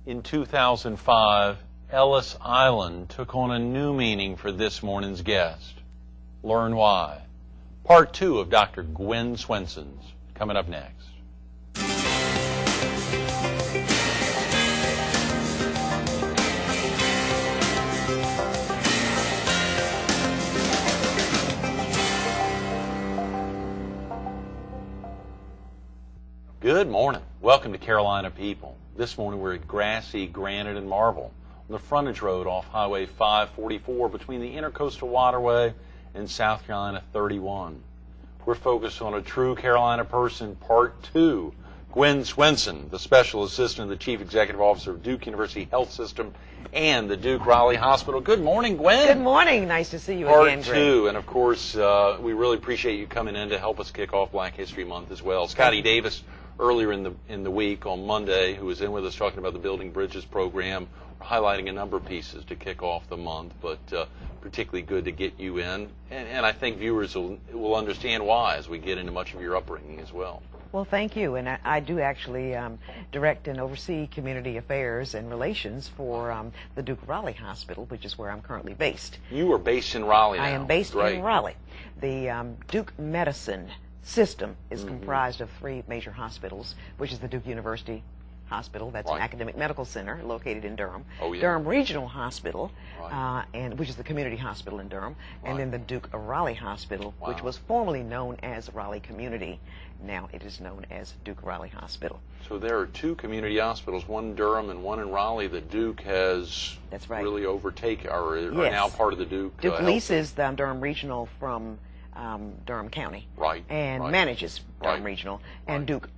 In 2005, Ellis Island took on a new meaning for this morning's guest. Learn why. Part 2 of Dr. Gwynn Swinson's coming up next. Good morning. Welcome to Carolina People. This morning we're at grassy Granite and Marble on the frontage road off Highway 544 between the Intercoastal Waterway and South Carolina 31. We're focused on a true Carolina person, Part 2. Gwynn Swinson, the Special Assistant of the Chief Executive Officer of Duke University Health System and the Duke Raleigh Hospital. Good morning, Gwynn. Good morning. Nice to see you again, Greg. Part 2, and of course, we really appreciate you coming in to help us kick off Black History Month as well. Scotty Davis, earlier in the week on Monday, who was in with us talking about the Building Bridges program, highlighting a number of pieces to kick off the month, but particularly good to get you in. And I think viewers will understand why as we get into much of your upbringing as well. Well, thank you. And I do actually direct and oversee community affairs and relations for the Duke Raleigh Hospital, which is where I'm currently based. You are based in Raleigh now. I am based in Raleigh. The Duke Medicine system is comprised of 3 major hospitals, which is the Duke University Hospital, that's an academic medical center located in Durham, Durham Regional Hospital, and which is the community hospital in Durham, and then the Duke Raleigh Hospital, which was formerly known as Raleigh Community. Now it is known as Duke Raleigh Hospital. So there are 2 community hospitals, one in Durham and one in Raleigh, that Duke has really overtaken, or are now part of the Duke. Duke leases the Durham Regional from Durham County, and manages Durham Regional, and Duke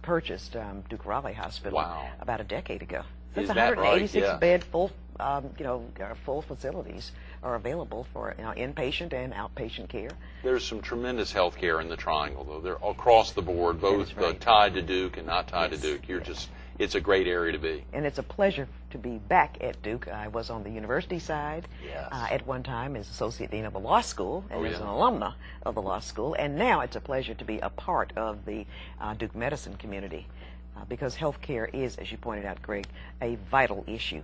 purchased Duke Raleigh Hospital about a decade ago. It's 186 bed full, full facilities are available for inpatient and outpatient care. There's some tremendous health care in the Triangle, though. They're across the board, both tied to Duke and not tied to Duke. It's a great area to be. And it's a pleasure to be back at Duke. I was on the university side at one time as Associate Dean of the Law School and as an alumna of the Law School. And now it's a pleasure to be a part of the Duke Medicine community because health care is, as you pointed out, Greg, a vital issue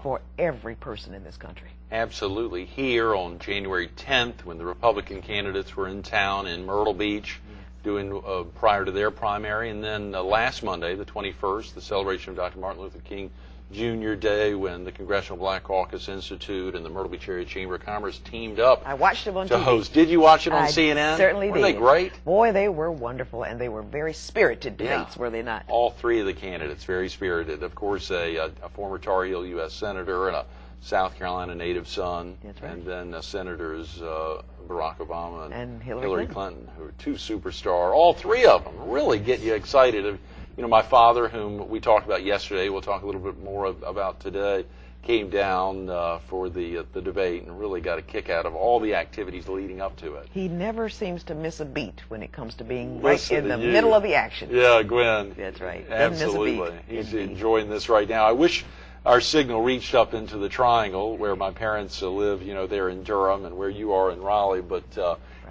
for every person in this country. Absolutely. Here on January 10th, when the Republican candidates were in town in Myrtle Beach, doing prior to their primary, and then last Monday, the 21st, the celebration of Dr. Martin Luther King Jr. Day, when the Congressional Black Caucus Institute and the Myrtle Beach Area Chamber of Commerce teamed up. I watched them on TV. Host. Did you watch it on CNN? I certainly did. Were they great? Boy, they were wonderful, and they were very spirited debates, were they not? All 3 of the candidates very spirited. Of course, a former Tar Heel U.S. Senator and a South Carolina native son, and then Senators Barack Obama and Hillary Clinton, who are 2 superstars. All 3 of them really get you excited. My father, whom we talked about yesterday, we'll talk a little bit more about today, came down for the debate and really got a kick out of all the activities leading up to it. He never seems to miss a beat when it comes to being right in the middle of the action. Yeah, Gwynn. That's right. Absolutely. He's enjoying this right now. I wish our signal reached up into the Triangle where my parents live, there in Durham, and where you are in Raleigh, but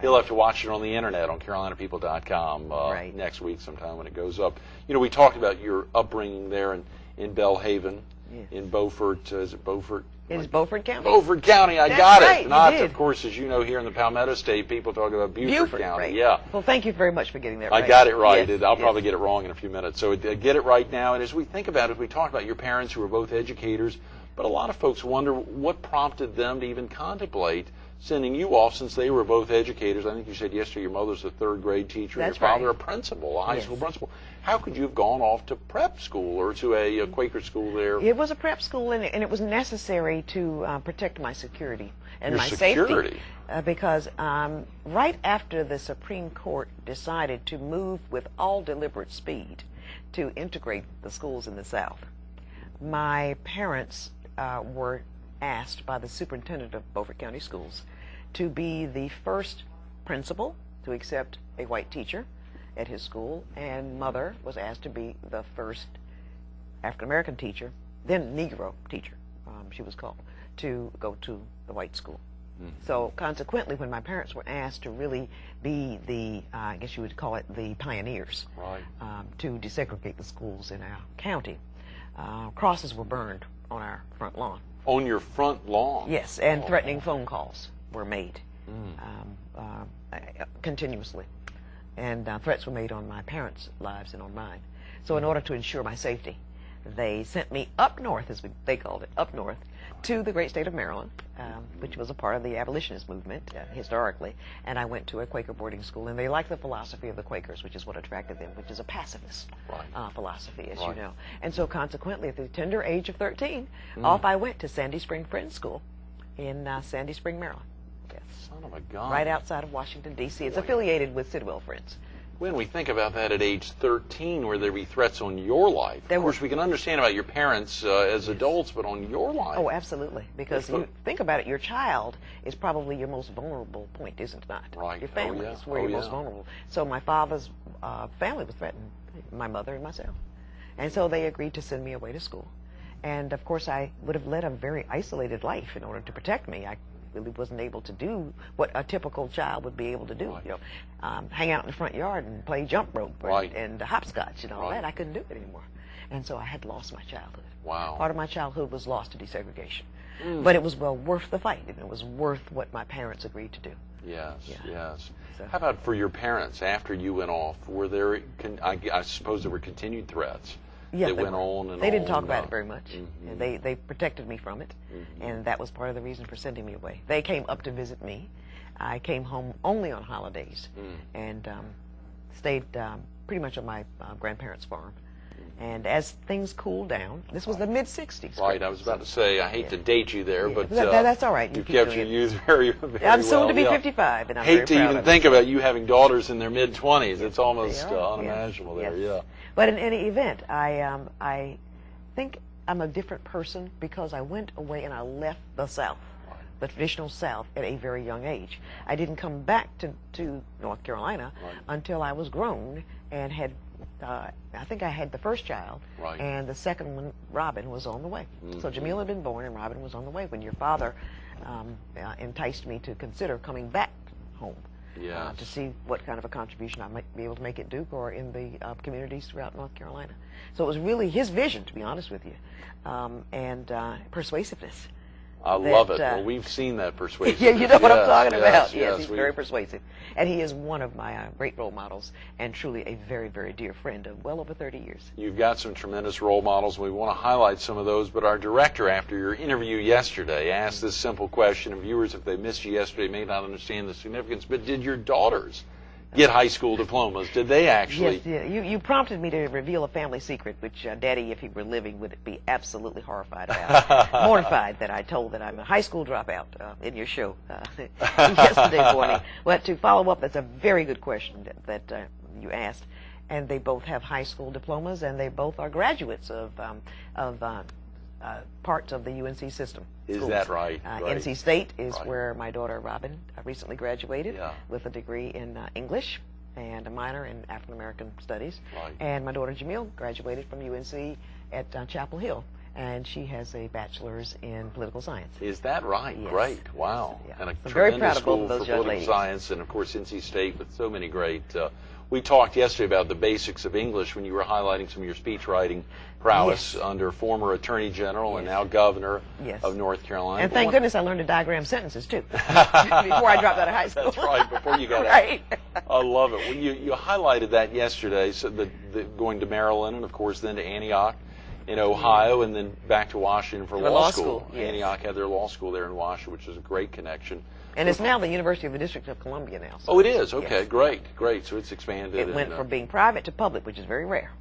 he'll have to watch it on the internet on carolinapeople.com next week sometime when it goes up. We talked about your upbringing there in Belhaven, in Beaufort. Is it Beaufort? It is Beaufort County. Beaufort County, I got it. Not, of course, as you know, here in the Palmetto State, people talk about Beaufort County. Right. Yeah. Well, thank you very much for getting that right. I got it right. I'll probably get it wrong in a few minutes. So get it right now. And as we think about it, we talk about your parents who were both educators, but a lot of folks wonder what prompted them to even contemplate sending you off since they were both educators. I think you said yesterday your mother's a 3rd grade teacher and your father a principal, a high school principal. How could you have gone off to prep school or to a Quaker school there? It was a prep school, and it was necessary to protect my security and my safety. Because right after the Supreme Court decided to move with all deliberate speed to integrate the schools in the South, my parents were asked by the superintendent of Beaufort County Schools to be the first principal to accept a white teacher at his school, and mother was asked to be the first African-American teacher, then Negro teacher, she was called, to go to the white school. So consequently, when my parents were asked to really be the, I guess you would call it the pioneers, to desegregate the schools in our county, crosses were burned on our front lawn. On your front lawn? Yes, and threatening phone calls were made continuously. And threats were made on my parents' lives and on mine. So in order to ensure my safety, they sent me up north, as they called it, up north, to the great state of Maryland, which was a part of the abolitionist movement historically. And I went to a Quaker boarding school, and they liked the philosophy of the Quakers, which is what attracted them, which is a pacifist philosophy, as you know. And so consequently, at the tender age of 13, off I went to Sandy Spring Friends School in Sandy Spring, Maryland. Son of a gun. Right outside of Washington, D.C. It's affiliated with Sidwell Friends. When we think about that at age 13, where there be threats on your life, of course we can understand about your parents as adults, but on your life. Oh, absolutely. Because you think about it, your child is probably your most vulnerable point, isn't it not? Right. Your family is where you're most vulnerable. So my father's family was threatened, my mother and myself. And so they agreed to send me away to school. And of course I would have led a very isolated life in order to protect me. I really wasn't able to do what a typical child would be able to do. You know, hang out in the front yard and play jump rope and hopscotch and all that. I couldn't do it anymore. And so I had lost my childhood. Wow. Part of my childhood was lost to desegregation. But it was well worth the fight, and it was worth what my parents agreed to do. Yes, yes. So, how about for your parents after you went off? Were there, I suppose there were continued threats? Yeah, that went on and they didn't on talk about it very much. And they protected me from it, and that was part of the reason for sending me away. They came up to visit me. I came home only on holidays and stayed pretty much on my grandparents' farm. And as things cooled down, this was the mid-'60s. Right, I was about to say, I hate to date you there, but that's all right. You've kept your youth very, very I'm soon well. to be 55, and I'm hate very to even think about you having daughters in their mid-20s. It's almost unimaginable there, But in any event, I think I'm a different person because I went away and I left the South, the traditional South, at a very young age. I didn't come back to North Carolina until I was grown and had, I think I had the first child, and the second one, Robin, was on the way. So Jamil had been born and Robin was on the way when your father enticed me to consider coming back home. To see what kind of a contribution I might be able to make at Duke or in the communities throughout North Carolina. So it was really his vision, to be honest with you, and persuasiveness. I love it. Well, we've seen that persuasiveness. Yeah, you know what I'm talking about. Yes, he's very persuasive. And he is one of my great role models and truly a very, very dear friend of well over 30 years. You've got some tremendous role models, and we want to highlight some of those, but our director, after your interview yesterday, asked this simple question, and viewers, if they missed you yesterday, may not understand the significance, but did your daughters get high school diplomas? Did they actually? Yes, you prompted me to reveal a family secret, which Daddy, if he were living, would be absolutely horrified about. Mortified that I told that I'm a high school dropout in your show yesterday morning. But to follow up, that's a very good question that you asked. And they both have high school diplomas, and they both are graduates of parts of the UNC system. Is that right? NC State is where my daughter Robin recently graduated with a degree in English and a minor in African American Studies. And my daughter Jamil graduated from UNC at Chapel Hill, and she has a bachelor's in political science. Is that right? Yes. Great. Wow. And a I'm very proud of school both of those for young political ladies. science, and of course NC State with so many great. We talked yesterday about the basics of English when you were highlighting some of your speech writing prowess under former Attorney General and now Governor of North Carolina. And thank goodness I learned to diagram sentences too before I dropped out of high school. That's right, before you got out. I love it. Well, you highlighted that yesterday, so the going to Maryland and of course then to Antioch in Ohio and then back to Washington for law school. Antioch had their law school there in Washington, which is a great connection. And it's now the University of the District of Columbia now. So oh, it is? Okay, great. So it's expanded. It went from being private to public, which is very rare.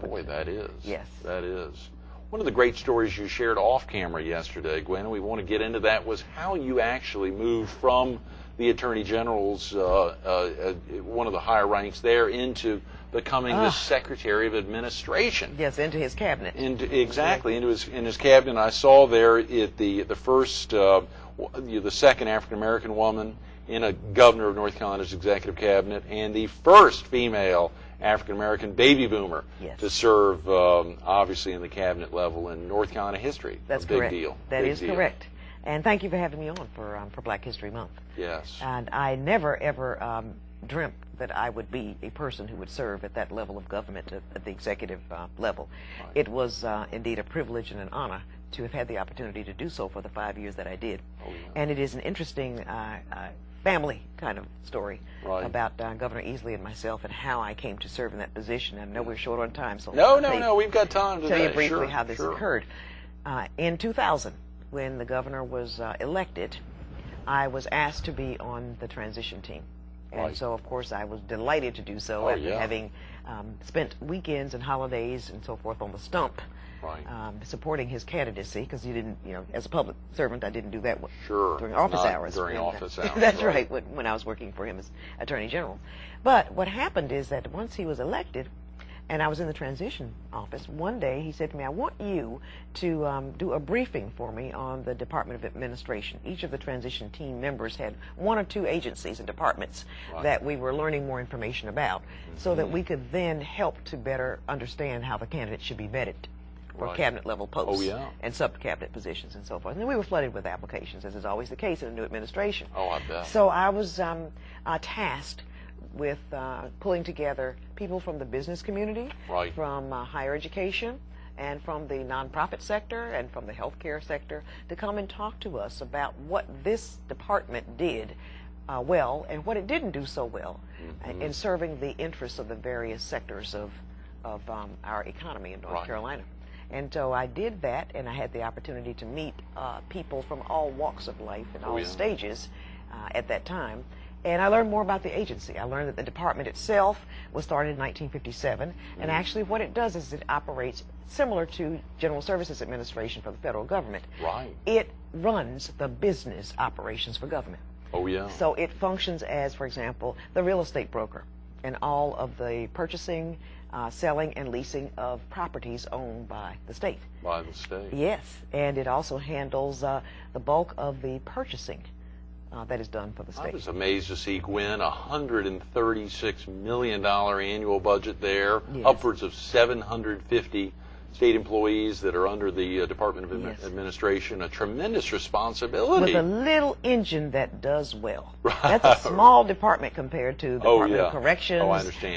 Boy, that is. Yes. That is. One of the great stories you shared off camera yesterday, Gwen, and we want to get into that, was how you actually moved from the Attorney General's, one of the higher ranks there, into becoming the Secretary of Administration. Yes, into his cabinet. Exactly, into his cabinet. I saw there the first, the second African American woman in a governor of North Carolina's executive cabinet, and the first female African American baby boomer to serve, obviously, in the cabinet level in North Carolina history. That's big correct. Deal. That is correct. And thank you for having me on for Black History Month. Yes. And I never ever dreamt that I would be a person who would serve at that level of government, at the executive level. Right. It was indeed a privilege and an honor to have had the opportunity to do so for the 5 years that I did. Oh, yeah. And it is an interesting family kind of story about Governor Easley and myself and how I came to serve in that position. And I know we're short on time, so no, we've got time today. Tell you briefly how this occurred. In 2000, when the governor was elected, I was asked to be on the transition team. And so, of course, I was delighted to do so after having spent weekends and holidays and so forth on the stump, supporting his candidacy, because you didn't, as a public servant, I didn't do that during office hours. During office hours. That's right, when I was working for him as Attorney General. But what happened is that once he was elected, and I was in the transition office, one day he said to me, I want you to do a briefing for me on the Department of Administration. Each of the transition team members had one or two agencies and departments that we were learning more information about, so that we could then help to better understand how the candidates should be vetted for cabinet level posts and sub-cabinet positions and so forth. And then we were flooded with applications, as is always the case in a new administration. Oh, I bet. So I was tasked with pulling together people from the business community, from higher education, and from the nonprofit sector, and from the healthcare sector, to come and talk to us about what this department did well and what it didn't do so well in serving the interests of the various sectors of our economy in North Carolina. And so I did that, and I had the opportunity to meet people from all walks of life and all stages at that time. And I learned more about the agency. I learned that the department itself was started in 1957, and actually what it does is it operates similar to General Services Administration for the federal government. It runs the business operations for government. Oh, yeah. So it functions as, for example, the real estate broker and all of the purchasing, selling, and leasing of properties owned by the state. By the state. Yes, and it also handles the bulk of the purchasing that is done for the state. I was amazed to see, Gwynn, $136 million annual budget there, upwards of 750 state employees that are under the Department of Administration, a tremendous responsibility. With a little engine that does well. That's a small department compared to the Department of Corrections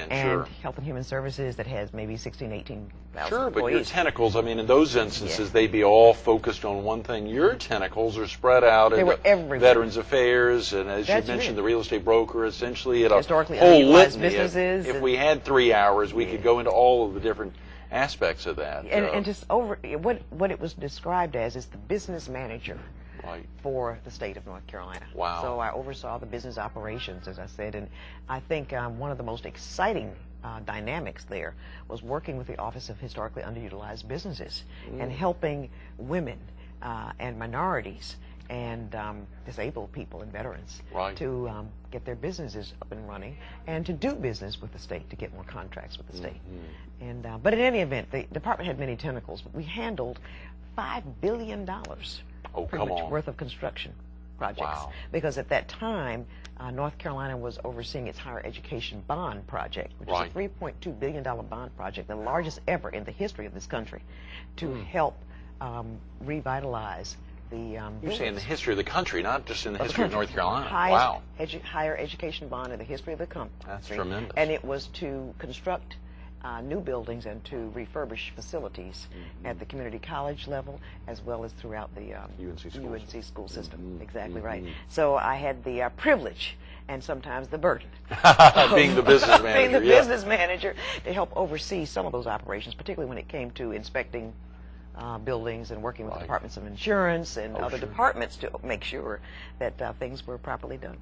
and Health and Human Services that has maybe 16, 18,000 employees. But your tentacles, I mean, in those instances, they'd be all focused on one thing. Your tentacles are spread out into Veterans Affairs, and as you mentioned, the real estate broker, essentially at a whole litany. If we had 3 hours, we could go into all of the different aspects of that. And just what it was described as is the business manager for the state of North Carolina. Wow. So I oversaw the business operations, as I said, and I think one of the most exciting dynamics there was working with the Office of Historically Underutilized Businesses and helping women and minorities and disabled people and veterans to get their businesses up and running and to do business with the state, to get more contracts with the state. And but in any event, the department had many tentacles, but we handled $5 billion worth of construction projects. Because at that time, North Carolina was overseeing its higher education bond project, which is a $3.2 billion bond project, the largest ever in the history of this country, to help revitalize the You're saying the history of the country, not just in the history of North Carolina. Higher education bond in the history of the country. That's tremendous. And it was to construct new buildings and to refurbish facilities at the community college level, as well as throughout the UNC school system. Exactly right. So I had the privilege and sometimes the burden being the business manager, being the business manager, to help oversee some of those operations, particularly when it came to inspecting buildings and working with the departments of insurance and other departments to make sure that things were properly done.